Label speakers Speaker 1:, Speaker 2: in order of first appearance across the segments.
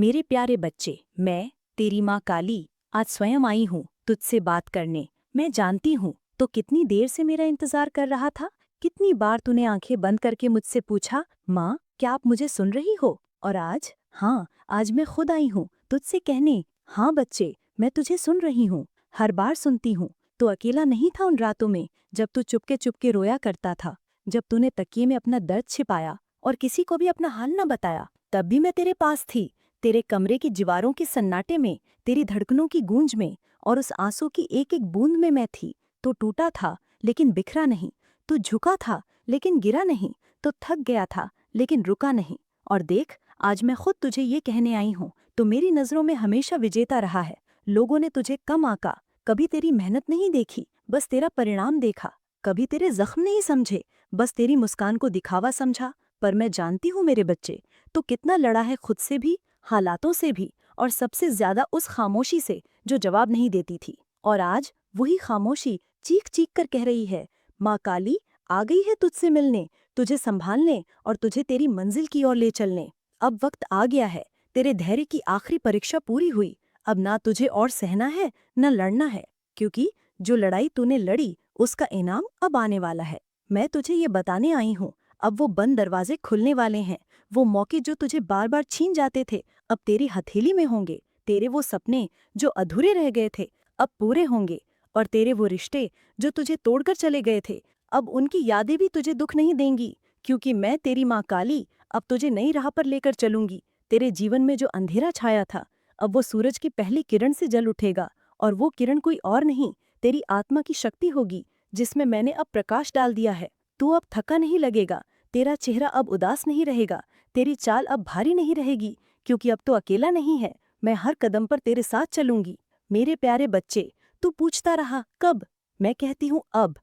Speaker 1: मेरे प्यारे बच्चे, मैं तेरी माँ काली आज स्वयं आई हूँ तुझसे बात करने। मैं जानती हूँ तो कितनी देर से मेरा इंतजार कर रहा था। कितनी बार तूने आंखें बंद करके मुझसे पूछा, माँ क्या आप मुझे सुन रही हो? और आज, हाँ, आज मैं खुद आई हूँ तुझसे कहने, हाँ बच्चे, मैं तुझे सुन रही हूँ। हर बार सुनती हूँ। तो अकेला नहीं था उन रातों में जब तू चुपके चुपके रोया करता था, जब तूने तकिए में अपना दर्द छिपाया और किसी को भी अपना हाल न बताया। तब भी मैं तेरे पास थी, तेरे कमरे की दीवारों के सन्नाटे में, तेरी धड़कनों की गूंज में, और उस आंसू की एक एक बूंद में मैं थी। तो टूटा था लेकिन बिखरा नहीं, तो झुका था लेकिन गिरा नहीं, तो थक गया था लेकिन रुका नहीं। और देख, आज मैं खुद तुझे ये कहने आई हूँ, तो मेरी नज़रों में हमेशा विजेता रहा है। लोगों ने तुझे कम आंका, कभी तेरी मेहनत नहीं देखी, बस तेरा परिणाम देखा। कभी तेरे जख्म नहीं समझे, बस तेरी मुस्कान को दिखावा समझा। पर मैं जानती हूँ मेरे बच्चे, तो कितना लड़ा है खुद से भी, हालातों से भी, और सबसे ज्यादा उस खामोशी से जो जवाब नहीं देती थी। और आज वही खामोशी चीख चीख कर कह रही है, माँ काली आ गई है तुझसे मिलने, तुझे संभालने और तुझे तेरी मंजिल की ओर ले चलने। अब वक्त आ गया है, तेरे धैर्य की आखिरी परीक्षा पूरी हुई। अब ना तुझे और सहना है न लड़ना है, क्योंकि जो लड़ाई तूने लड़ी उसका इनाम अब आने वाला है। मैं तुझे ये बताने आई हूँ, अब वो बंद दरवाजे खुलने वाले हैं। वो मौके जो तुझे बार बार छीन जाते थे अब तेरी हथेली में होंगे। तेरे वो सपने जो अधूरे रह गए थे अब पूरे होंगे। और तेरे वो रिश्ते जो तुझे तोड़कर चले गए थे, अब उनकी यादें भी तुझे दुख नहीं देंगी, क्योंकि मैं तेरी माँ काली अब तुझे नई राह पर लेकर चलूंगी। तेरे जीवन में जो अंधेरा छाया था अब वो सूरज की पहली किरण से जल उठेगा। और वो किरण कोई और नहीं, तेरी आत्मा की शक्ति होगी, जिसमें मैंने अब प्रकाश डाल दिया है। तू अब थका नहीं लगेगा, तेरा चेहरा अब उदास नहीं रहेगा, तेरी चाल अब भारी नहीं रहेगी, क्योंकि अब तो अकेला नहीं है, मैं हर कदम पर तेरे साथ चलूंगी। मेरे प्यारे बच्चे, तू पूछता रहा कब, मैं कहती हूँ अब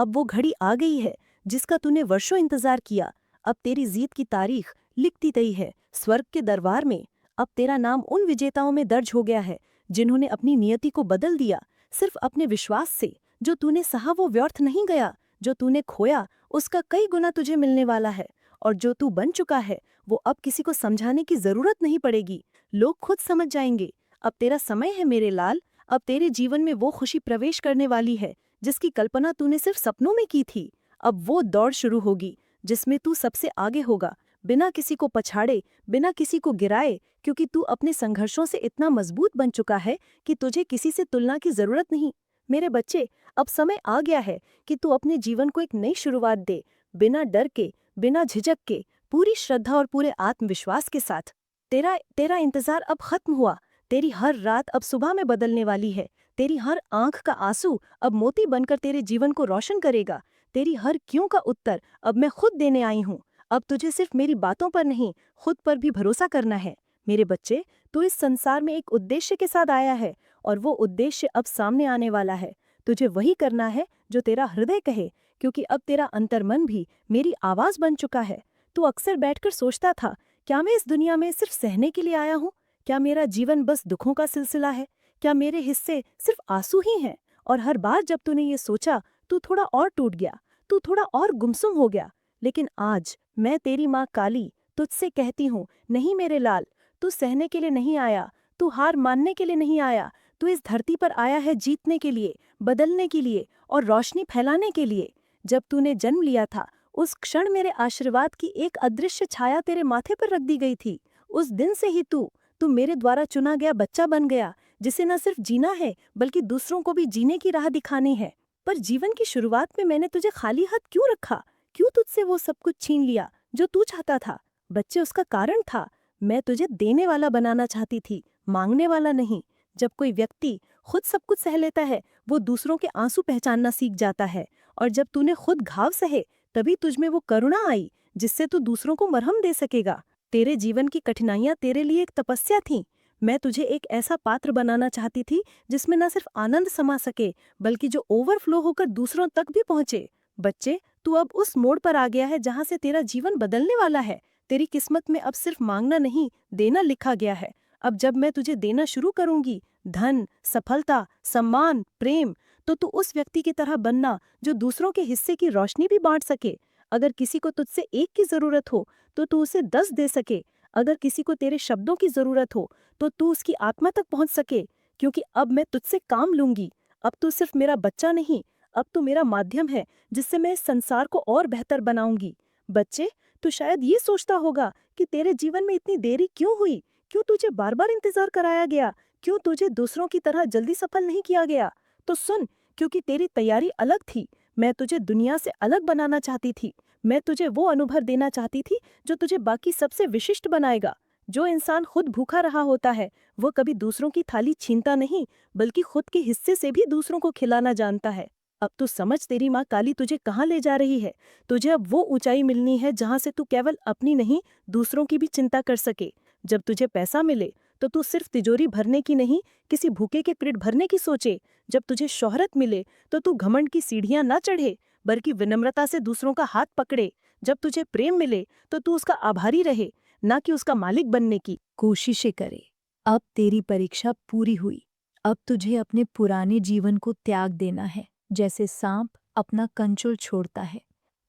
Speaker 1: वो घड़ी आ गई है जिसका तूने वर्षों इंतजार किया। अब तेरी जीत की तारीख लिखती गई है स्वर्ग के दरबार में। अब तेरा नाम उन विजेताओं में दर्ज हो गया है जिन्होंने अपनी नियति को बदल दिया, सिर्फ अपने विश्वास से। जो तूने सहा वो व्यर्थ नहीं गया, जो तूने खोया उसका कई गुना तुझे मिलने वाला है। और जो तू बन चुका है वो अब किसी को समझाने की जरूरत नहीं पड़ेगी, लोग खुद समझ जाएंगे। अब तेरा समय है मेरे लाल, अब तेरे जीवन में वो खुशी प्रवेश करने वाली है जिसकी कल्पना तूने सिर्फ सपनों में की थी। अब वो दौड़ शुरू होगी जिसमें तू सबसे आगे होगा, बिना किसी को पछाड़े, बिना किसी को गिराए, क्योंकि तू अपने संघर्षों से इतना मजबूत बन चुका है कि तुझे किसी से तुलना की जरूरत नहीं। मेरे बच्चे, अब समय आ गया है कि तू अपने जीवन को एक नई शुरुआत दे, बिना डर के, बिना झिझक के, पूरी श्रद्धा और पूरे आत्मविश्वास के साथ। तेरा तेरा इंतजार अब खत्म हुआ। तेरी हर रात अब सुबह में बदलने वाली है। तेरी हर आंख का आंसू अब मोती बनकर तेरे जीवन को रोशन करेगा। तेरी हर क्यों का उत्तर अब मैं खुद देने आई हूँ। अब तुझे सिर्फ मेरी बातों पर नहीं, खुद पर भी भरोसा करना है। मेरे बच्चे, तू इस संसार में एक उद्देश्य के साथ आया है, और वो उद्देश्य अब सामने आने वाला है। तुझे वही करना है जो तेरा हृदय कहे, क्योंकि अब तेरा अंतर्मन भी मेरी आवाज बन चुका है। तू अक्सर बैठकर सोचता था, क्या मैं इस दुनिया में सिर्फ सहने के लिए आया हूँ? क्या मेरा जीवन बस दुखों का सिलसिला है? क्या मेरे हिस्से सिर्फ आंसू ही हैं? और हर बार जब तूने ये सोचा, तू थोड़ा और टूट गया, तू थोड़ा और गुमसुम हो गया। लेकिन आज मैं तेरी माँ काली तुझसे कहती हूँ, नहीं मेरे लाल, तू सहने के लिए नहीं आया, तू हार मानने के लिए नहीं आया। तू इस धरती पर आया है जीतने के लिए, बदलने के लिए और रोशनी फैलाने के लिए। जब तूने जन्म लिया था उस क्षण मेरे आशीर्वाद की एक अदृश्य छाया तेरे माथे पर रख दी गई थी। उस दिन से ही तू मेरे द्वारा चुना गया बच्चा बन गया, जिसे न सिर्फ जीना है बल्कि दूसरों को भी जीने की राह दिखानी है। पर जीवन की शुरुआत में मैंने तुझे खाली हाथ क्यों रखा? क्यों तुझसे वो सब कुछ छीन लिया जो तू चाहता था? बच्चे, उसका कारण था, मैं तुझे देने वाला बनाना चाहती थी, मांगने वाला नहीं। जब कोई व्यक्ति खुद सब कुछ सह लेता है वो दूसरों के आंसू पहचानना सीख जाता है। और जब तूने खुद घाव सहे तभी तुझमें वो करुणा आई जिससे तू दूसरों को मरहम दे सकेगा। तेरे जीवन की कठिनाइयां तेरे लिए एक तपस्या थी। मैं तुझे एक ऐसा पात्र बनाना चाहती थी जिसमें न सिर्फ आनंद समा सके बल्कि जो ओवरफ्लो होकर दूसरों तक भी पहुंचे। बच्चे, तू अब उस मोड़ पर आ गया है जहां से तेरा जीवन बदलने वाला है। तेरी किस्मत में अब सिर्फ मांगना नहीं, देना लिखा गया है। अब जब मैं तुझे देना शुरू करूंगी, धन, सफलता, सम्मान, प्रेम, तो तू उस व्यक्ति की तरह बनना जो दूसरों के हिस्से की रोशनी भी बांट सके। अगर किसी को तुझसे एक की जरूरत हो तो तू उसे 10 दे सके। अगर किसी को तेरे शब्दों की जरूरत हो तो तू उसकी आत्मा तक पहुंच सके, क्योंकि अब मैं तुझसे काम लूंगी। अब तू सिर्फ मेरा बच्चा नहीं, अब तू मेरा माध्यम है जिससे मैं इस संसार को और बेहतर बनाऊंगी। बच्चे, तू शायद ये सोचता होगा कि तेरे जीवन में इतनी देरी क्यों हुई, क्यों तुझे बार बार इंतजार कराया गया, क्यों तुझे दूसरों की तरह जल्दी सफल नहीं किया गया। तो सुन, क्योंकि तेरी तैयारी अलग थी। मैं तुझे दुनिया से अलग बनाना चाहती थी। मैं तुझे वो अनुभव देना चाहती थी जो तुझे बाकी सबसे विशिष्ट बनाएगा। जो इंसान खुद भूखा रहा होता है वो कभी दूसरों की थाली छीनता नहीं, बल्कि खुद के हिस्से से भी दूसरों को खिलाना जानता है। अब तू समझ, तेरी माँ काली तुझे कहाँ ले जा रही है। तुझे अब वो ऊंचाई मिलनी है जहाँ से तू केवल अपनी नहीं, दूसरों की भी चिंता कर सके। जब तुझे पैसा मिले तो तू सिर्फ तिजोरी भरने की नहीं, किसी भूखे के पेट भरने की सोचे। जब तुझे शोहरत मिले तो तू घमंड की सीढ़ियां ना चढ़े, बल्कि विनम्रता से दूसरों का हाथ पकड़े। जब तुझे प्रेम मिले तो तू उसका आभारी रहे, ना कि उसका मालिक बनने की कोशिशें करे। अब तेरी परीक्षा पूरी हुई। अब तुझे अपने पुराने जीवन को त्याग देना है, जैसे सांप अपना कंचुल छोड़ता है।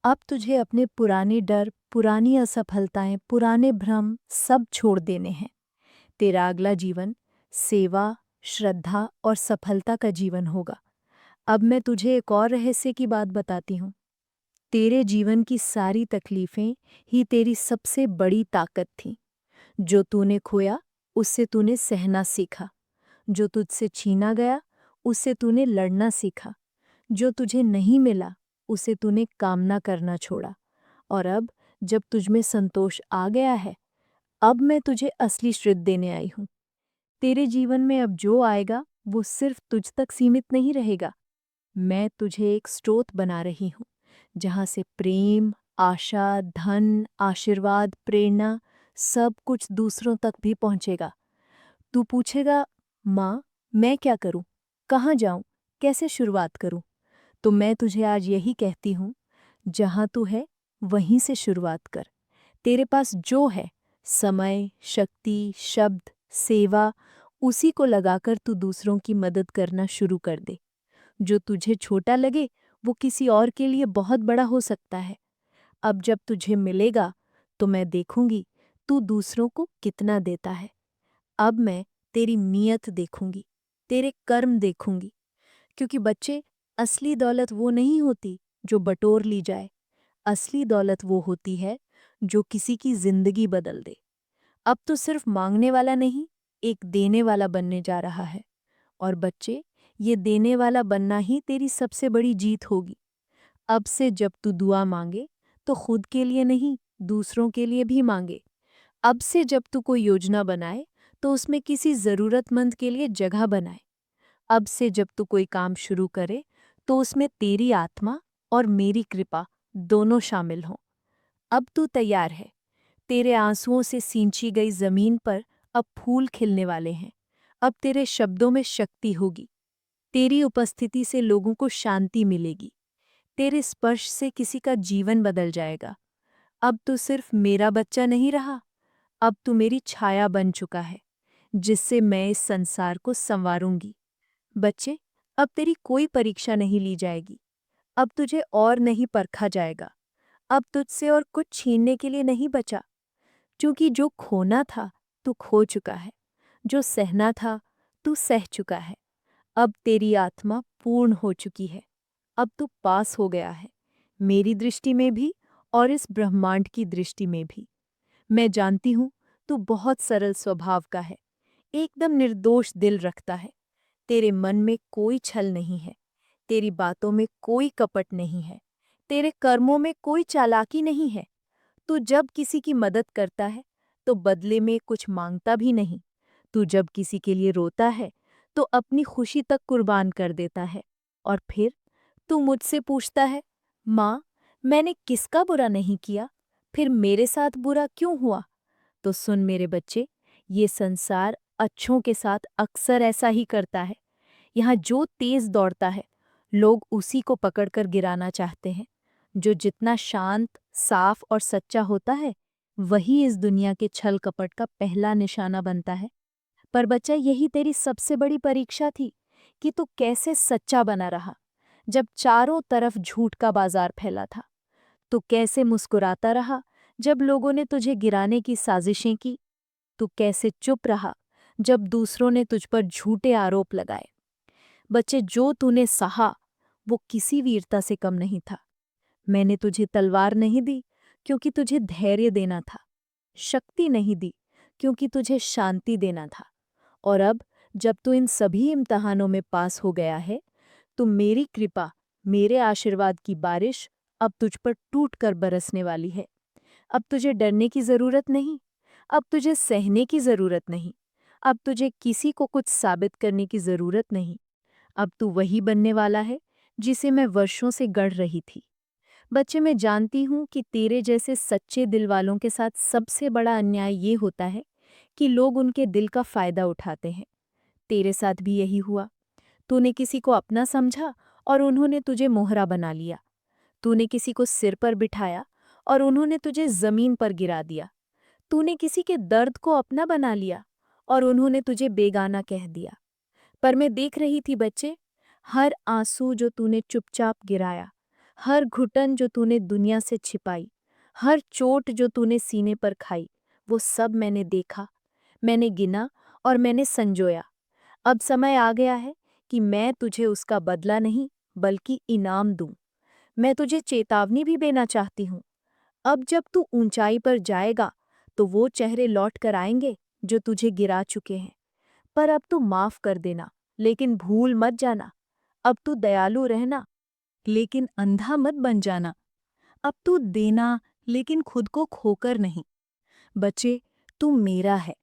Speaker 1: अब तुझे अपने पुराने डर, पुरानी असफलताएं, पुराने भ्रम सब छोड़ देने हैं। तेरा अगला जीवन सेवा, श्रद्धा और सफलता का जीवन होगा। अब मैं तुझे एक और रहस्य की बात बताती हूँ। तेरे जीवन की सारी तकलीफें ही तेरी सबसे बड़ी ताकत थीं। जो तूने खोया, उससे तूने सहना सीखा। जो तुझसे छीना गया, उससे तूने लड़ना सीखा। जो तुझे नहीं मिला, उसे तूने कामना करना छोड़ा। और अब जब तुझमें संतोष आ गया है, अब मैं तुझे असली श्रुत देने आई हूँ। तेरे जीवन में अब जो आएगा वो सिर्फ तुझ तक सीमित नहीं रहेगा। मैं तुझे एक स्रोत बना रही हूँ, जहाँ से प्रेम, आशा, धन, आशीर्वाद, प्रेरणा सब कुछ दूसरों तक भी पहुँचेगा। तू पूछेगा, माँ, मैं क्या करूँ, कहाँ जाऊँ, कैसे शुरुआत करूँ? तो मैं तुझे आज यही कहती हूँ, जहाँ तू है वहीं से शुरुआत कर। तेरे पास जो है, समय, शक्ति, शब्द, सेवा, उसी को लगाकर तू दूसरों की मदद करना शुरू कर दे। जो तुझे छोटा लगे वो किसी और के लिए बहुत बड़ा हो सकता है। अब जब तुझे मिलेगा तो मैं देखूंगी तू दूसरों को कितना देता है। अब मैं तेरी नीयत देखूंगी, तेरे कर्म देखूंगी। क्योंकि बच्चे, असली दौलत वो नहीं होती जो बटोर ली जाए। असली दौलत वो होती है जो किसी की जिंदगी बदल दे। अब तो सिर्फ मांगने वाला नहीं, एक देने वाला बनने जा रहा है। और बच्चे, ये देने वाला बनना ही तेरी सबसे बड़ी जीत होगी। अब से जब तू दुआ मांगे तो खुद के लिए नहीं, दूसरों के लिए भी मांगे। अब से जब तू कोई योजना बनाए तो उसमें किसी जरूरतमंद के लिए जगह बनाए। अब से जब तू कोई काम शुरू करे तो उसमें तेरी आत्मा और मेरी कृपा दोनों शामिल हों। अब तू तैयार है। तेरे आंसुओं से सींची गई जमीन पर अब फूल खिलने वाले हैं। अब तेरे शब्दों में शक्ति होगी। तेरी उपस्थिति से लोगों को शांति मिलेगी। तेरे स्पर्श से किसी का जीवन बदल जाएगा। अब तू सिर्फ मेरा बच्चा नहीं रहा, अब तू मेरी छाया बन चुका है, जिससे मैं इस संसार को संवारूंगी। बच्चे, अब तेरी कोई परीक्षा नहीं ली जाएगी। अब तुझे और नहीं परखा जाएगा। अब तुझसे और कुछ छीनने के लिए नहीं बचा, क्योंकि जो खोना था तू खो चुका है, जो सहना था तू सह चुका है। अब तेरी आत्मा पूर्ण हो चुकी है। अब तू पास हो गया है, मेरी दृष्टि में भी और इस ब्रह्मांड की दृष्टि में भी। मैं जानती हूँ तू बहुत सरल स्वभाव का है, एकदम निर्दोष दिल रखता है। तेरे मन में कोई छल नहीं है, तेरी बातों में कोई कपट नहीं है, तेरे कर्मों में कोई चालाकी नहीं है। तू जब किसी की मदद करता है तो बदले में कुछ मांगता भी नहीं। तू जब किसी के लिए रोता है तो अपनी खुशी तक कुर्बान कर देता है। और फिर तू मुझसे पूछता है, माँ, मैंने किसका बुरा नहीं किया, फिर मेरे साथ बुरा क्यों हुआ? तो सुन मेरे बच्चे, ये संसार अच्छों के साथ अक्सर ऐसा ही करता है। यहाँ जो तेज दौड़ता है, लोग उसी को पकड़कर गिराना चाहते हैं। जो जितना शांत, साफ और सच्चा होता है, वही इस दुनिया के छल कपट का पहला निशाना बनता है। पर बच्चा, यही तेरी सबसे बड़ी परीक्षा थी कि तू कैसे सच्चा बना रहा जब चारों तरफ झूठ का बाजार फैला था। तू कैसे मुस्कुराता रहा जब लोगों ने तुझे गिराने की साजिशें की, तू कैसे चुप रहा जब दूसरों ने तुझ पर झूठे आरोप लगाए। बच्चे, जो तूने सहा वो किसी वीरता से कम नहीं था। मैंने तुझे तलवार नहीं दी क्योंकि तुझे धैर्य देना था, शक्ति नहीं दी क्योंकि तुझे शांति देना था। और अब जब तू इन सभी इम्तिहानों में पास हो गया है, तो मेरी कृपा, मेरे आशीर्वाद की बारिश अब तुझ पर टूट कर बरसने वाली है। अब तुझे डरने की जरूरत नहीं, अब तुझे सहने की जरूरत नहीं, अब तुझे किसी को कुछ साबित करने की जरूरत नहीं। अब तू वही बनने वाला है जिसे मैं वर्षों से गढ़ रही थी। बच्चे, मैं जानती हूँ कि तेरे जैसे सच्चे दिल वालों के साथ सबसे बड़ा अन्याय ये होता है कि लोग उनके दिल का फायदा उठाते हैं। तेरे साथ भी यही हुआ। तूने किसी को अपना समझा और उन्होंने तुझे मोहरा बना लिया। तूने किसी को सिर पर बिठाया और उन्होंने तुझे जमीन पर गिरा दिया। तूने किसी के दर्द को अपना बना लिया और उन्होंने तुझे बेगाना कह दिया। पर मैं देख रही थी बच्चे, हर आंसू जो तूने चुपचाप गिराया, हर घुटन जो तूने दुनिया से छिपाई, हर चोट जो तूने सीने पर खाई, वो सब मैंने देखा, मैंने गिना और मैंने संजोया। अब समय आ गया है कि मैं तुझे उसका बदला नहीं बल्कि इनाम दूं। मैं तुझे चेतावनी भी देना चाहती हूँ। अब जब तू ऊंचाई पर जाएगा तो वो चेहरे लौट कर आएंगे जो तुझे गिरा चुके हैं। पर अब तू माफ कर देना, लेकिन भूल मत जाना। अब तू दयालु रहना, लेकिन अंधा मत बन जाना। अब तू देना, लेकिन खुद को खोकर नहीं। बच्चे, तू मेरा है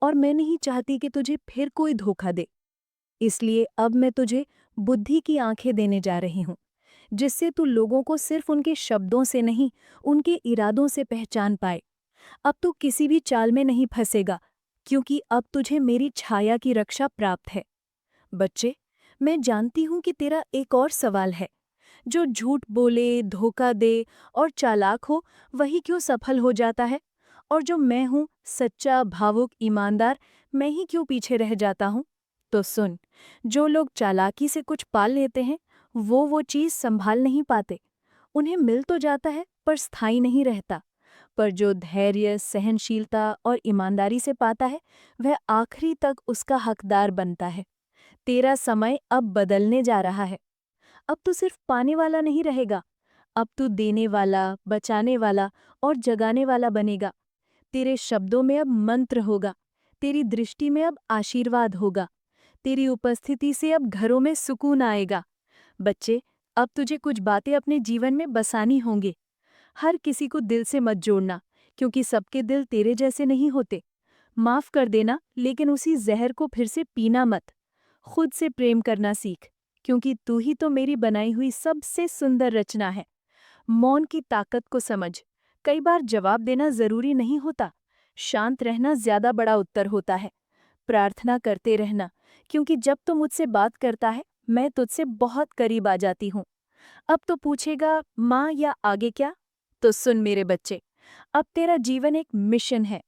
Speaker 1: और मैं नहीं चाहती कि तुझे फिर कोई धोखा दे। इसलिए अब मैं तुझे बुद्धि की आंखें देने जा रही हूँ, जिससे तू लोगों को सिर्फ उनके शब्दों से नहीं, उनके इरादों से पहचान पाए। अब तू किसी भी चाल में नहीं फंसेगा, क्योंकि अब तुझे मेरी छाया की रक्षा प्राप्त है। बच्चे, मैं जानती हूं कि तेरा एक और सवाल है। जो झूठ बोले, धोखा दे और चालाक हो, वही क्यों सफल हो जाता है? और जो मैं हूं, सच्चा, भावुक, ईमानदार, मैं ही क्यों पीछे रह जाता हूं? तो सुन, जो लोग चालाकी से कुछ पाल लेते हैं, वो चीज संभाल नहीं पाते। उन्हें मिल तो जाता है, पर स्थायी नहीं रहता। पर जो धैर्य, सहनशीलता और ईमानदारी से पाता है, वह आखिरी तक उसका हकदार बनता है। तेरा समय अब बदलने जा रहा है। अब तू सिर्फ पाने वाला नहीं रहेगा, अब तू देने वाला, बचाने वाला और जगाने वाला बनेगा। तेरे शब्दों में अब मंत्र होगा, तेरी दृष्टि में अब आशीर्वाद होगा, तेरी उपस्थिति से अब घरों में सुकून आएगा। बच्चे, अब तुझे कुछ बातें अपने जीवन में बसानी होंगी। हर किसी को दिल से मत जोड़ना, क्योंकि सबके दिल तेरे जैसे नहीं होते। माफ कर देना, लेकिन उसी जहर को फिर से पीना मत। खुद से प्रेम करना सीख, क्योंकि तू ही तो मेरी बनाई हुई सबसे सुंदर रचना है। मौन की ताकत को समझ। कई बार जवाब देना जरूरी नहीं होता, शांत रहना ज्यादा बड़ा उत्तर होता है। प्रार्थना करते रहना, क्योंकि जब तू मुझसे बात करता है, मैं तुझसे बहुत करीब आ जाती हूँ। अब तो पूछेगा, माँ या आगे क्या? तो सुन मेरे बच्चे, अब तेरा जीवन एक मिशन है।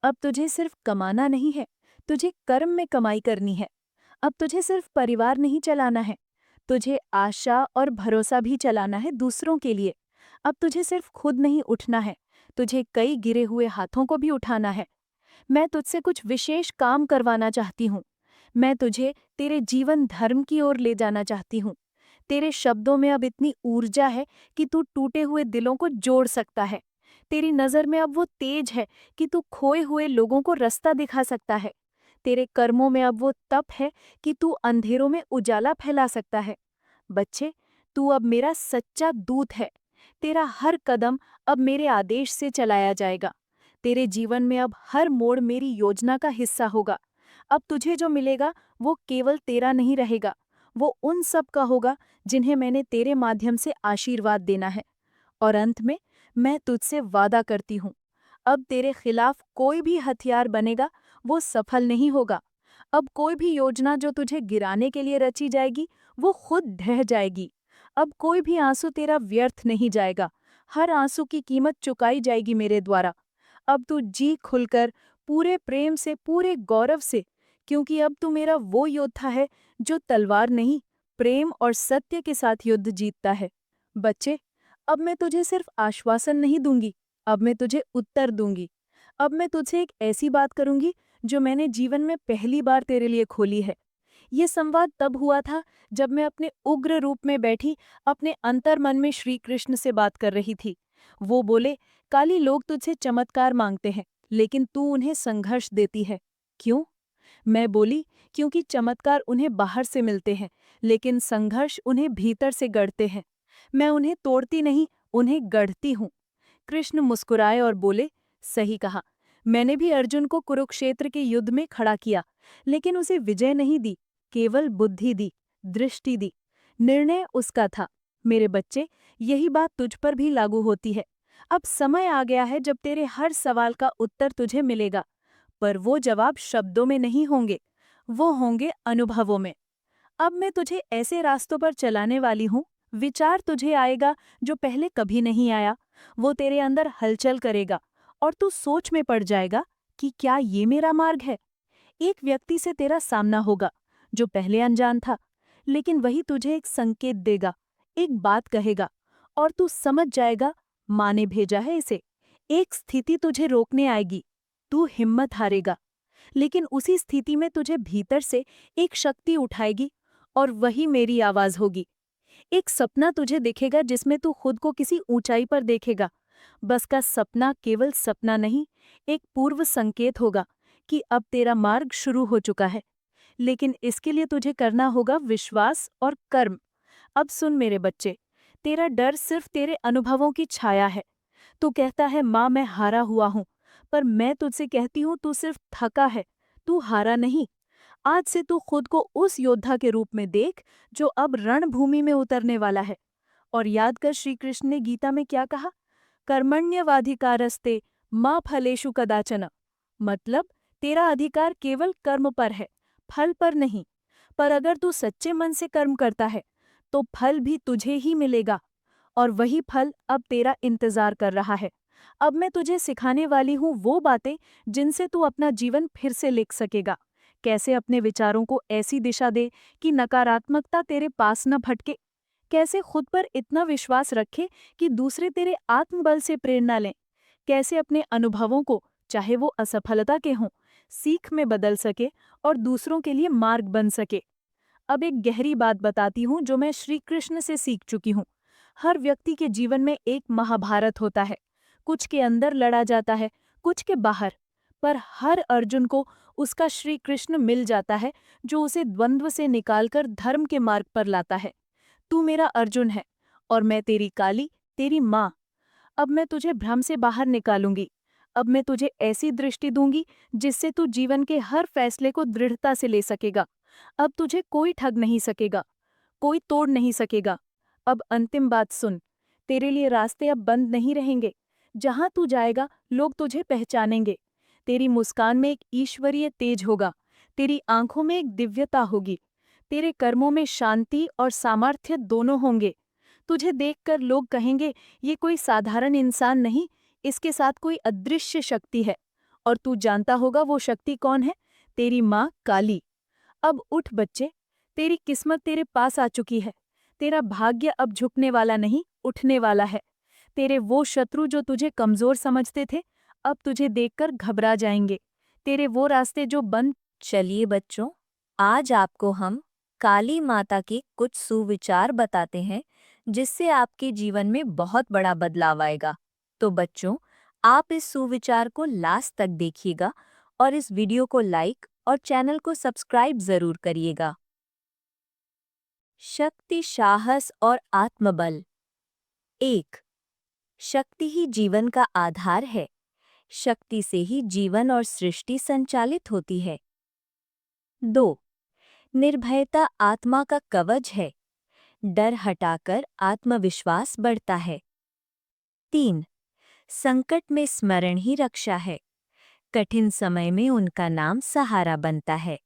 Speaker 1: अब तुझे सिर्फ कमाना नहीं है, तुझे कर्म में कमाई करनी है। अब तुझे सिर्फ परिवार नहीं चलाना है, तुझे आशा और भरोसा भी चलाना है दूसरों के लिए। अब तुझे सिर्फ खुद नहीं उठना है, तुझे कई गिरे हुए हाथों को भी उठाना है। मैं तुझसे कुछ विशेष काम करवाना चाहती हूँ। मैं तुझे तेरे जीवन धर्म की ओर ले जाना चाहती हूँ। तेरे शब्दों में अब इतनी ऊर्जा है कि तू टूटे हुए दिलों को जोड़ सकता है। तेरी नज़र में अब वो तेज है कि तू खोए हुए लोगों को रास्ता दिखा सकता है। तेरे कर्मों में अब वो तप है कि तू अंधेरों में उजाला फैला सकता है। बच्चे, तू अब मेरा सच्चा दूत है। तेरा हर कदम अब मेरे आदेश से चलाया जाएगा। तेरे जीवन में अब हर मोड़ मेरी योजना का हिस्सा होगा। अब तुझे जो मिलेगा वो केवल तेरा नहीं रहेगा, वो उन सब का होगा जिन्हें मैंने तेरे माध्यम से आशीर्वाद देना है। और अंत में मैं तुझसे वादा करती हूँ, अब तेरे खिलाफ कोई भी हथियार बनेगा वो सफल नहीं होगा। अब कोई भी योजना जो तुझे गिराने के लिए रची जाएगी वो खुद ढह जाएगी। अब कोई भी आंसू तेरा व्यर्थ नहीं जाएगा, हर आंसू की कीमत चुकाई जाएगी मेरे द्वारा। अब तू जी खुलकर, पूरे प्रेम से, पूरे गौरव से, क्योंकि अब तू मेरा वो योद्धा है जो तलवार नहीं, प्रेम और सत्य के साथ युद्ध जीतता है। बच्चे, अब मैं तुझे सिर्फ आश्वासन नहीं दूंगी, अब मैं तुझे उत्तर दूंगी। अब मैं तुझसे एक ऐसी बात करूंगी जो मैंने जीवन में पहली बार तेरे लिए खोली है। ये संवाद तब हुआ था जब मैं अपने उग्र रूप में बैठी अपने अंतर्मन में श्री कृष्ण से बात कर रही थी। वो बोले, काली, लोग तुझसे चमत्कार मांगते हैं, लेकिन तू उन्हें संघर्ष देती है। क्यों? मैं बोली, क्योंकि चमत्कार उन्हें बाहर से मिलते हैं, लेकिन संघर्ष उन्हें भीतर से गढ़ते हैं। मैं उन्हें तोड़ती नहीं, उन्हें गढ़ती हूँ। कृष्ण मुस्कुराए और बोले, सही कहा। मैंने भी अर्जुन को कुरुक्षेत्र के युद्ध में खड़ा किया, लेकिन उसे विजय नहीं दी, केवल बुद्धि दी, दृष्टि दी। निर्णय उसका था। मेरे बच्चे, यही बात तुझ पर भी लागू होती है। अब समय आ गया है जब तेरे हर सवाल का उत्तर तुझे मिलेगा, पर वो जवाब शब्दों में नहीं होंगे, वो होंगे अनुभवों में। अब मैं तुझे ऐसे रास्तों पर चलाने वाली हूँ, विचार तुझे आएगा जो पहले कभी नहीं आया। वो तेरे अंदर हलचल करेगा और तू सोच में पड़ जाएगा कि क्या ये मेरा मार्ग है। एक व्यक्ति से तेरा सामना होगा जो पहले अनजान था, लेकिन वही तुझे एक संकेत देगा, एक बात कहेगा, और तू समझ जाएगा माँ ने भेजा है इसे। एक स्थिति तुझे रोकने आएगी, तू हिम्मत हारेगा, लेकिन उसी स्थिति में तुझे भीतर से एक शक्ति उठाएगी, और वही मेरी आवाज होगी। एक सपना तुझे दिखेगा जिसमें तू खुद को किसी ऊंचाई पर देखेगा। बस का सपना केवल सपना नहीं, एक पूर्व संकेत होगा कि अब तेरा मार्ग शुरू हो चुका है। लेकिन इसके लिए तुझे करना होगा विश्वास और कर्म। अब सुन मेरे बच्चे, तेरा डर सिर्फ तेरे अनुभवों की छाया है। तू कहता है, माँ मैं हारा हुआ हूँ, पर मैं तुझसे कहती हूँ तू सिर्फ थका है, तू हारा नहीं। आज से तू खुद को उस योद्धा के रूप में देख जो अब रणभूमि में उतरने वाला है। और याद कर श्री कृष्ण ने गीता में क्या कहा, कर्मण्यवाधिकारस्ते माँ फलेषु कदाचन। मतलब तेरा अधिकार केवल कर्म पर है, फल पर नहीं। पर अगर तू सच्चे मन से कर्म करता है तो फल भी तुझे ही मिलेगा, और वही फल अब तेरा इंतजार कर रहा है। अब मैं तुझे सिखाने वाली हूँ वो बातें जिनसे तू अपना जीवन फिर से लिख सकेगा। कैसे अपने विचारों को ऐसी दिशा दे कि नकारात्मकता तेरे पास न भटके। कैसे खुद पर इतना विश्वास रखे कि दूसरे तेरे आत्मबल से प्रेरणा लें। कैसे अपने अनुभवों को, चाहे वो असफलता के हों, सीख में बदल सके और दूसरों के लिए मार्ग बन सके। अब एक गहरी बात बताती हूँ जो मैं श्री कृष्ण से सीख चुकी हूँ। हर व्यक्ति के जीवन में एक महाभारत होता है। कुछ के अंदर लड़ा जाता है, कुछ के बाहर। पर हर अर्जुन को उसका श्री कृष्ण मिल जाता है, जो उसे द्वंद्व से निकालकर धर्म के मार्ग पर लाता है। तू मेरा अर्जुन है और मैं तेरी काली, तेरी माँ। अब मैं तुझे भ्रम से बाहर निकालूंगी। अब मैं तुझे ऐसी दृष्टि दूंगी जिससे तू जीवन के हर फैसले को दृढ़ता से ले सकेगा। अब तुझे कोई ठग नहीं सकेगा, कोई तोड़ नहीं सकेगा। अब अंतिम बात सुन, तेरे लिए रास्ते अब बंद नहीं रहेंगे। जहां तू जाएगा लोग तुझे पहचानेंगे। तेरी मुस्कान में एक ईश्वरीय तेज होगा, तेरी आंखों में एक दिव्यता होगी, तेरे कर्मों में शांति और सामर्थ्य दोनों होंगे। तुझे देखकर लोग कहेंगे, ये कोई साधारण इंसान नहीं, इसके साथ कोई अदृश्य शक्ति है। और तू जानता होगा वो शक्ति कौन है? तेरी माँ काली। अब उठ बच्चे, तेरी किस्मत तेरे पास आ चुकी है। तेरा भाग्य अब झुकने वाला नहीं, उठने वाला है। तेरे वो शत्रु जो तुझे कमजोर समझते थे, अब तुझे देखकर घबरा जाएंगे। तेरे वो रास्ते जो बंद। चलिए बच्चों, आज आपको हम काली माता के कुछ सुविचार बताते हैं जिससे आपके जीवन में बहुत बड़ा बदलाव आएगा। तो बच्चों, आप इस सुविचार को लास्ट तक देखिएगा और इस वीडियो को लाइक और चैनल को सब्सक्राइब जरूर करिएगा। शक्ति, साहस और आत्मबल। 1. शक्ति ही जीवन का आधार है। शक्ति से ही जीवन और सृष्टि संचालित होती है। 2. निर्भयता आत्मा का कवच है। डर हटाकर आत्मविश्वास बढ़ता है। 3. संकट में स्मरण ही रक्षा है। कठिन समय में उनका नाम सहारा बनता है।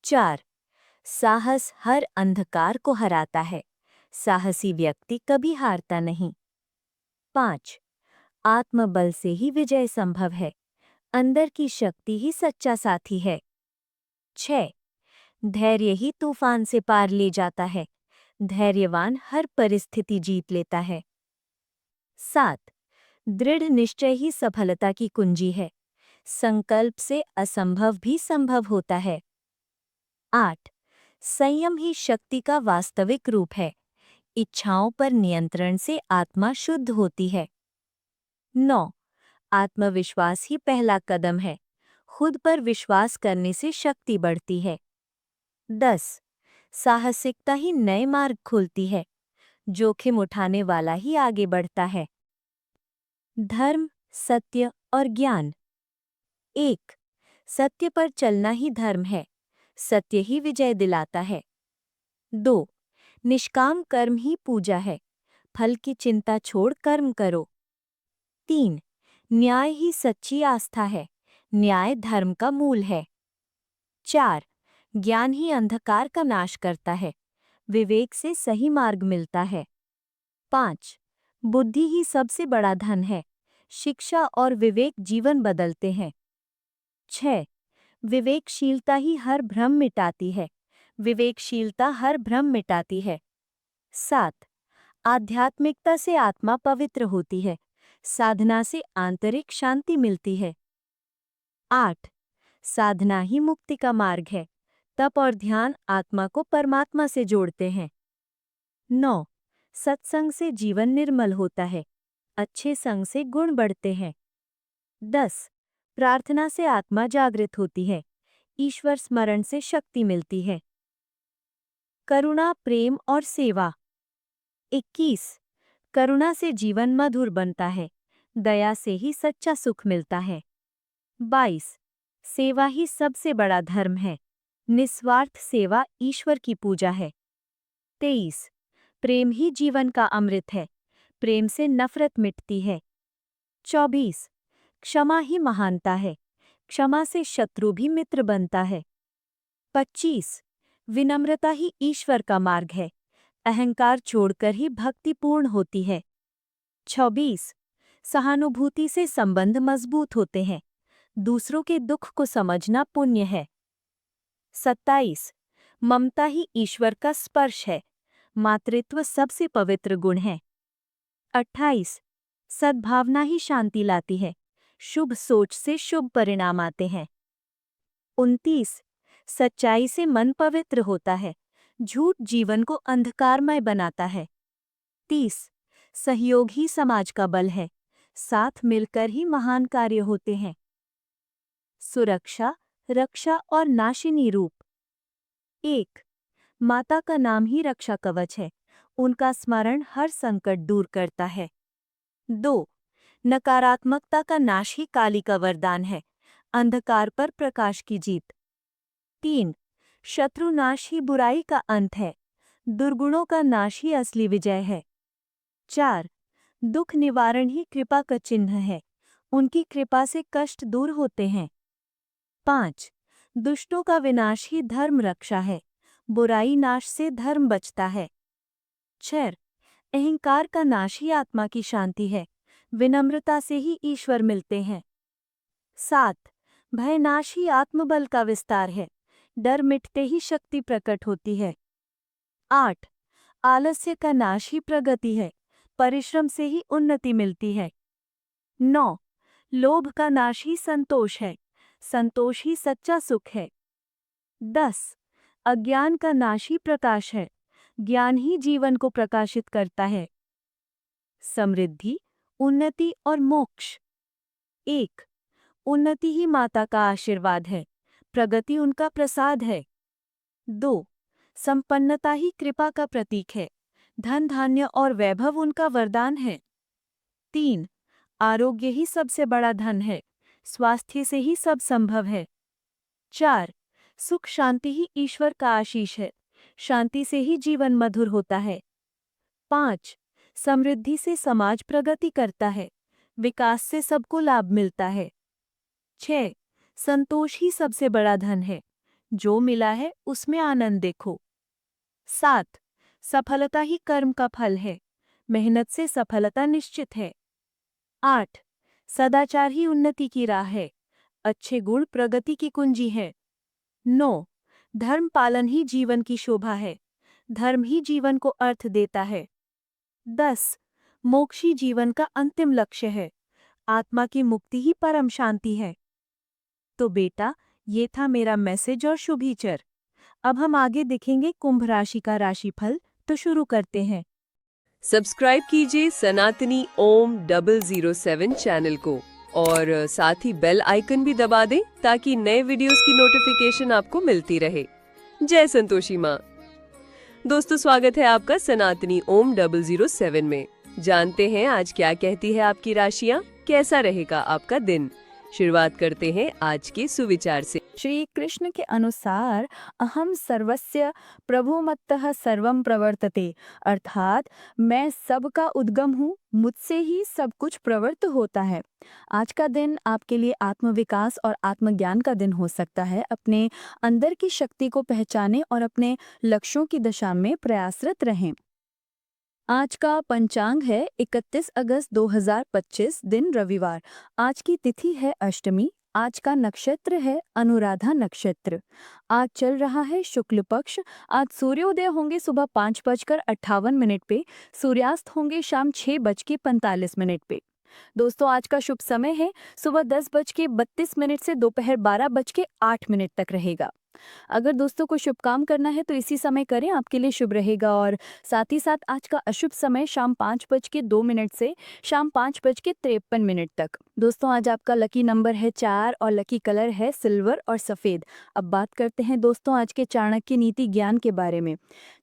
Speaker 1: 4. साहस हर अंधकार को हराता है। साहसी व्यक्ति कभी हारता नहीं। 5. आत्मबल से ही विजय संभव है। अंदर की शक्ति ही सच्चा साथी है। 6. धैर्य ही तूफान से पार ले जाता है। धैर्यवान हर परिस्थिति जीत लेता है। 7. दृढ़ निश्चय ही सफलता की कुंजी है। संकल्प से असंभव भी संभव होता है। 8. संयम ही शक्ति का वास्तविक रूप है। इच्छाओं पर नियंत्रण से आत्मा शुद्ध होती है। 9. आत्मविश्वास ही पहला कदम है। खुद पर विश्वास करने से शक्ति बढ़ती है। 10. साहसिकता ही नए मार्ग खोलती है। जोखिम उठाने वाला ही आगे बढ़ता है। धर्म, सत्य और ज्ञान। 1. सत्य पर चलना ही धर्म है। सत्य ही विजय दिलाता है। 2. निष्काम कर्म ही पूजा है। फल की चिंता छोड़ कर्म करो। 3. न्याय ही सच्ची आस्था है। न्याय धर्म का मूल है। 4. ज्ञान ही अंधकार का नाश करता है। विवेक से सही मार्ग मिलता है। 5. बुद्धि ही सबसे बड़ा धन है। शिक्षा और विवेक जीवन बदलते हैं। 6. विवेकशीलता ही हर भ्रम मिटाती है। विवेकशीलता हर भ्रम मिटाती है। 7. आध्यात्मिकता से आत्मा पवित्र होती है। साधना से आंतरिक शांति मिलती है। 8. साधना ही मुक्ति का मार्ग है। तप और ध्यान आत्मा को परमात्मा से जोड़ते हैं। 9. सत्संग से जीवन निर्मल होता है। अच्छे संग से गुण बढ़ते हैं। 10. प्रार्थना से आत्मा जागृत होती है। ईश्वर स्मरण से शक्ति मिलती है। करुणा, प्रेम और सेवा। 21. करुणा से जीवन मधुर बनता है। दया से ही सच्चा सुख मिलता है। 22. सेवा ही सबसे बड़ा धर्म है। निस्वार्थ सेवा ईश्वर की पूजा है। 23. प्रेम ही जीवन का अमृत है। प्रेम से नफरत मिटती है। 24. क्षमा ही महानता है। क्षमा से शत्रु भी मित्र बनता है। 25. विनम्रता ही ईश्वर का मार्ग है। अहंकार छोड़कर ही भक्ति पूर्ण होती है। 26. सहानुभूति से संबंध मजबूत होते हैं। दूसरों के दुख को समझना पुण्य है। 27. ममता ही ईश्वर का स्पर्श है। मातृत्व सबसे पवित्र गुण है। 28. सद्भावना ही शांति लाती है। शुभ सोच से शुभ परिणाम आते हैं। 29. सच्चाई से मन पवित्र होता है। झूठ जीवन को अंधकारमय बनाता है। 30. सहयोग ही समाज का बल है। साथ मिलकर ही महान कार्य होते हैं। सुरक्षा, रक्षा और नाशिनी रूप। 1. माता का नाम ही रक्षा कवच है। उनका स्मरण हर संकट दूर करता है। 2. नकारात्मकता का नाश ही काली का वरदान है। अंधकार पर प्रकाश की जीत। 3. शत्रुनाश ही बुराई का अंत है। दुर्गुणों का नाश ही असली विजय है। 4. दुख निवारण ही कृपा का चिन्ह है। उनकी कृपा से कष्ट दूर होते हैं। 5. दुष्टों का विनाश ही धर्म रक्षा है। बुराई नाश से धर्म बचता है। 6. अहंकार का नाश ही आत्मा की शांति है। विनम्रता से ही ईश्वर मिलते हैं। 7. भय नाश ही आत्मबल का विस्तार है। डर मिटते ही शक्ति प्रकट होती है। 8. आलस्य का नाश ही प्रगति है। परिश्रम से ही उन्नति मिलती है। 9. लोभ का नाश ही संतोष है। संतोष ही सच्चा सुख है। 10. अज्ञान का नाश ही प्रकाश है। ज्ञान ही जीवन को प्रकाशित करता है। समृद्धि, उन्नति और मोक्ष। 1. उन्नति ही माता का आशीर्वाद है। प्रगति उनका प्रसाद है। 2. संपन्नता ही कृपा का प्रतीक है। धन धान्य और वैभव उनका वरदान है। 3. आरोग्य ही सबसे बड़ा धन है। स्वास्थ्य से ही सब संभव है। 4. सुख शांति ही ईश्वर का आशीष है। शांति से ही जीवन मधुर होता है। 5. समृद्धि से समाज प्रगति करता है। विकास से सबको लाभ मिलता है। 6. संतोष ही सबसे बड़ा धन है। जो मिला है उसमें आनंद देखो। 7. सफलता ही कर्म का फल है। मेहनत से सफलता निश्चित है। 8. सदाचार ही उन्नति की राह है। अच्छे गुण प्रगति की कुंजी है। 9. धर्म पालन ही जीवन की शोभा है। धर्म ही जीवन को अर्थ देता है। 10. मोक्ष ही जीवन का अंतिम लक्ष्य है। आत्मा की मुक्ति ही परम शांति है। तो बेटा, ये था मेरा मैसेज और शुभीचर। अब हम आगे देखेंगे कुंभ राशि का राशिफल, तो शुरू करते हैं।
Speaker 2: सब्सक्राइब कीजिए सनातनी ओम 007 चैनल को और साथ ही बेल आइकन भी दबा दें ताकि नए वीडियोस की नोटिफिकेशन आपको मिलती रहे। जय संतोषी माँ। दोस्तों, स्वागत है आपका सनातनी ओम 007 में। जानते हैं आज क्या कहती है आपकी राशियाँ, कैसा रहेगा आपका दिन। शुरुआत करते हैं आज के सुविचार से।
Speaker 1: श्री कृष्ण के अनुसार अहम सर्वस्य प्रभुमत्तः सर्वम प्रवर्तते, अर्थात मैं सबका उद्गम हूँ, मुझसे ही सब कुछ प्रवृत्त होता है। आज का दिन आपके लिए आत्मविकास और आत्मज्ञान का दिन हो सकता है। अपने अंदर की शक्ति को पहचानें और अपने लक्ष्यों की दिशा में प्रयासरत रहें। आज का पंचांग है 31 अगस्त 2025, दिन रविवार। आज की तिथि है अष्टमी। आज का नक्षत्र है अनुराधा नक्षत्र। आज चल रहा है शुक्ल पक्ष। आज सूर्योदय होंगे सुबह 5:58 पे, सूर्यास्त होंगे शाम 6:45 पे। दोस्तों, आज का शुभ समय है सुबह 10:32 से दोपहर 12:08 तक रहेगा। अगर दोस्तों को शुभ काम करना है तो इसी समय करें, आपके लिए शुभ रहेगा। और साथ ही साथ आज का अशुभ समय शाम 5:02 से शाम 5:53 तक। दोस्तों, आज आपका लकी नंबर है 4 और लकी कलर है सिल्वर और सफ़ेद। अब बात करते हैं दोस्तों आज के चाणक्य नीति ज्ञान के बारे में।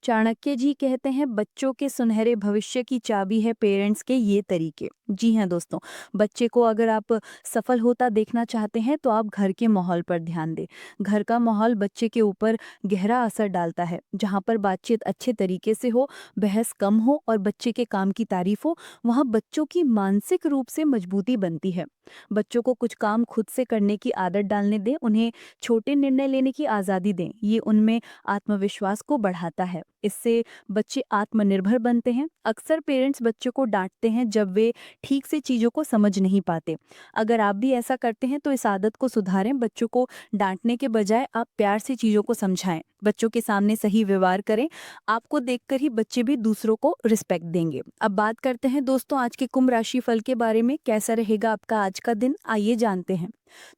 Speaker 1: चाणक्य जी कहते हैं बच्चों के सुनहरे भविष्य की चाबी है पेरेंट्स के ये तरीके। जी हाँ दोस्तों, बच्चे को अगर आप सफल होता देखना चाहते हैं तो आप घर के माहौल पर ध्यान दें। घर का माहौल बच्चे के ऊपर गहरा असर डालता है। जहाँ पर बातचीत अच्छे तरीके से हो, बहस कम हो और बच्चे के काम की तारीफ हो, वहाँ बच्चों की मानसिक रूप से मजबूती बनती है। बच्चों को कुछ काम खुद से करने की आदत डालने दें, उन्हें छोटे निर्णय लेने की आज़ादी दें। ये उनमें आत्मविश्वास को बढ़ाता है। इससे बच्चे आत्मनिर्भर बनते हैं। अक्सर पेरेंट्स बच्चों को डांटते हैं जब वे ठीक से चीज़ों को समझ नहीं पाते। अगर आप भी ऐसा करते हैं तो इस आदत को सुधारें। बच्चों को डांटने के बजाय आप प्यार से चीज़ों को समझाएं। बच्चों के सामने सही व्यवहार करें। आपको देखकर ही बच्चे भी दूसरों को रिस्पेक्ट देंगे। अब बात करते हैं दोस्तों आज के कुंभ राशि फल के बारे में। कैसा रहेगा आपका आज का दिन, आइए जानते हैं।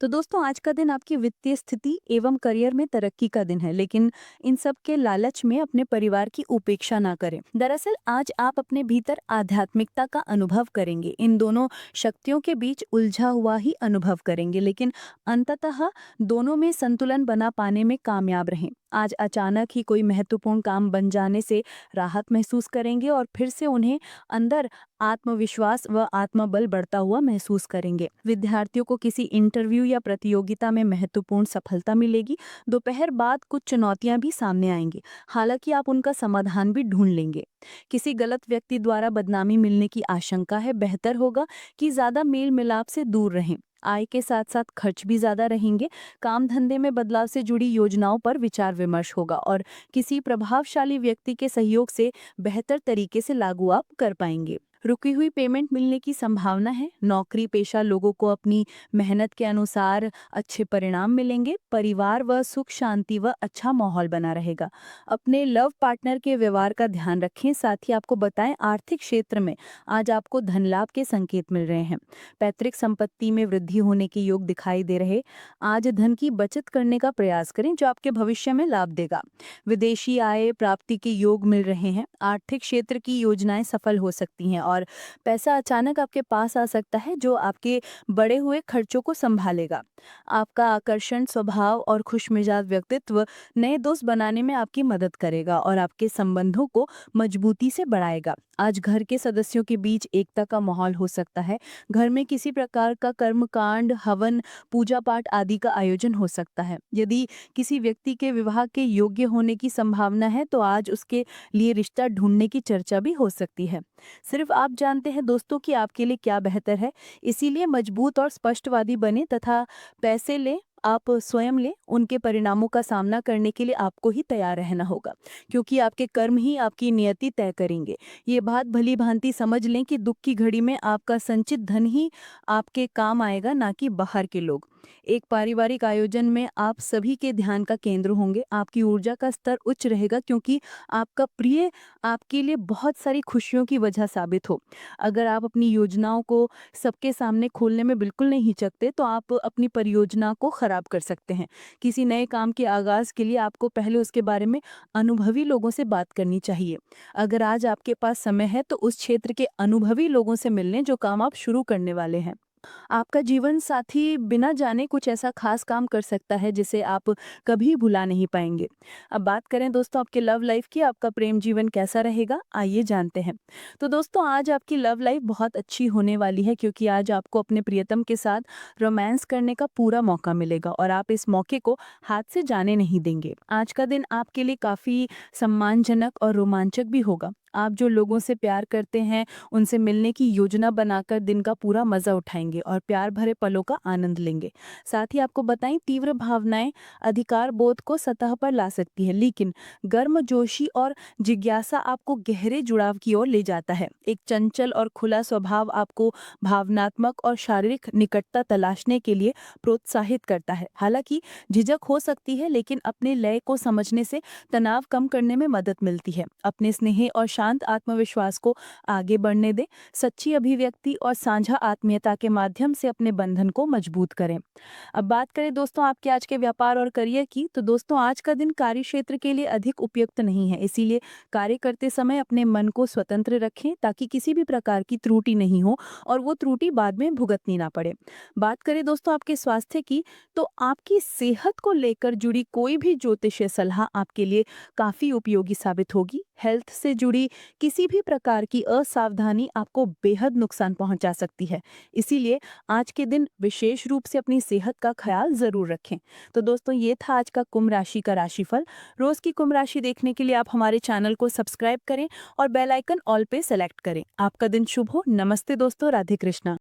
Speaker 1: तो दोस्तों, आज का दिन आपकी वित्तीय स्थिति एवं करियर में तरक्की का दिन है, लेकिन इन सब के लालच में अपने परिवार की उपेक्षा ना करें। दरअसल आज आप अपने भीतर आध्यात्मिकता का अनुभव करेंगे। इन दोनों शक्तियों के बीच उलझा हुआ ही अनुभव करेंगे, लेकिन अंततः दोनों में संतुलन बना पाने में कामयाब रहें। आज अचानक ही कोई महत्वपूर्ण काम बन जाने से राहत महसूस करेंगे और फिर से उन्हें अंदर आत्मविश्वास व आत्मबल बढ़ता हुआ महसूस करेंगे। विद्यार्थियों को किसी इंटरव्यू या प्रतियोगिता में महत्वपूर्ण सफलता मिलेगी। दोपहर बाद कुछ चुनौतियां भी सामने आएंगी, हालांकि आप उनका समाधान भी ढूंढ लेंगे। किसी गलत व्यक्ति द्वारा बदनामी मिलने की आशंका है। बेहतर होगा कि ज्यादा मेल मिलाप से दूर रहें। आय के साथ साथ खर्च भी ज्यादा रहेंगे। काम धंधे में बदलाव से जुड़ी योजनाओं पर विचार विमर्श होगा और किसी प्रभावशाली व्यक्ति के सहयोग से बेहतर तरीके से लागू आप कर पाएंगे। रुकी हुई पेमेंट मिलने की संभावना है। नौकरी पेशा लोगों को अपनी मेहनत के अनुसार अच्छे परिणाम मिलेंगे। परिवार व सुख शांति व अच्छा माहौल बना रहेगा। अपने लव पार्टनर के व्यवहार का ध्यान रखें। साथ ही आपको बताएं आर्थिक क्षेत्र में आज आपको धन लाभ के संकेत मिल रहे हैं। पैतृक संपत्ति में वृद्धि होने के योग दिखाई दे रहे। आज धन की बचत करने का प्रयास करें जो आपके भविष्य में लाभ देगा। विदेशी आय प्राप्ति के योग मिल रहे हैं। आर्थिक क्षेत्र की योजनाएं सफल हो सकती हैं और पैसा अचानक आपके पास आ सकता है जो आपके बढ़े हुए खर्चों को संभालेगा। आपका आकर्षण स्वभाव और खुशमिजाज व्यक्तित्व नए दोस्त बनाने में आपकी मदद करेगा और आपके संबंधों को मजबूती से बढ़ाएगा। आज घर के सदस्यों के बीच एकता का माहौल हो सकता है। घर में किसी प्रकार का कर्मकांड, हवन, पूजा पाठ आदि का आयोजन हो सकता है। यदि किसी व्यक्ति के विवाह के योग्य होने की संभावना है तो आज उसके लिए रिश्ता ढूंढने की चर्चा भी हो सकती है। सिर्फ आप जानते हैं दोस्तों कि आपके लिए क्या बेहतर है, इसीलिए मजबूत और स्पष्टवादी बने तथा पैसे लें आप स्वयं लें, उनके परिणामों का सामना करने के लिए आपको ही तैयार रहना होगा, क्योंकि आपके कर्म ही आपकी नियति तय करेंगे। ये बात भली भांति समझ लें कि दुख की घड़ी में आपका संचित धन ही आपके काम आएगा, ना कि बाहर के लोग। एक पारिवारिक आयोजन में आप सभी के ध्यान का केंद्र होंगे, आपकी ऊर्जा का स्तर उच्च रहेगा क्योंकि आपका प्रिय आपके लिए बहुत सारी खुशियों की वजह साबित हो। अगर आप अपनी योजनाओं को सबके सामने खोलने में बिल्कुल नहीं हिचकते, तो आप अपनी परियोजना को खराब कर सकते हैं। किसी नए काम के आगाज़ के लिए आपको पहले उसके बारे में अनुभवी लोगों से बात करनी चाहिए। अगर आज आपके पास समय है, तो उस क्षेत्र के अनुभवी लोगों से मिल लें जो काम आप शुरू करने वाले हैं। आपका जीवन साथी बिना जाने कुछ ऐसा खास काम कर सकता है जिसे आप कभी भुला नहीं पाएंगे। अब बात करें दोस्तों आपके लव लाइफ की, आपका प्रेम जीवन कैसा रहेगा, आइए जानते हैं। तो दोस्तों आज आपकी लव लाइफ बहुत अच्छी होने वाली है क्योंकि आज आपको अपने प्रियतम के साथ रोमांस करने का पूरा मौका मिलेगा और आप इस मौके को हाथ से जाने नहीं देंगे। आज का दिन आपके लिए काफ़ी सम्मानजनक और रोमांचक भी होगा। आप जो लोगों से प्यार करते हैं, उनसे मिलने की योजना बनाकर दिन का पूरा मज़ा उठाएंगे और प्यार भरे पलों का आनंद लेंगे। साथ ही आपको बताएं, तीव्र भावनाएं अधिकार बोध को सतह पर ला सकती हैं, लेकिन गर्मजोशी और जिज्ञासा आपको गहरे जुड़ाव की ओर ले जाता है। एक चंचल और खुला स्वभाव आपको भावनात्मक और शारीरिक निकटता तलाशने के लिए प्रोत्साहित करता है। हालांकि झिझक हो सकती है, लेकिन अपने लय को समझने से तनाव कम करने में मदद मिलती है। अपने स्नेह और शांत आत्मविश्वास को आगे बढ़ने दें। सच्ची अभिव्यक्ति और साझा आत्मीयता के माध्यम से अपने बंधन को मजबूत करें। अब बात करें दोस्तों आपके आज के व्यापार और करियर की, तो दोस्तों आज का दिन कार्य क्षेत्र के लिए अधिक उपयुक्त नहीं है, इसीलिए कार्य करते समय अपने मन को स्वतंत्र रखें ताकि किसी भी प्रकार की त्रुटि नहीं हो और वो त्रुटि बाद में भुगतनी ना पड़े। बात करें दोस्तों आपके स्वास्थ्य की, तो आपकी सेहत को लेकर जुड़ी कोई भी ज्योतिषीय सलाह आपके लिए काफ़ी उपयोगी साबित होगी। हेल्थ से जुड़ी किसी भी प्रकार की असावधानी आपको बेहद नुकसान पहुंचा सकती है, इसीलिए आज के दिन विशेष रूप से अपनी सेहत का ख्याल जरूर रखें। तो दोस्तों ये था आज का कुंभ राशि का राशिफल। रोज की कुंभ राशि देखने के लिए आप हमारे चैनल को सब्सक्राइब करें और बेल आइकन ऑल पे सेलेक्ट करें। आपका दिन शुभ हो। नमस्ते दोस्तों, राधे कृष्णा।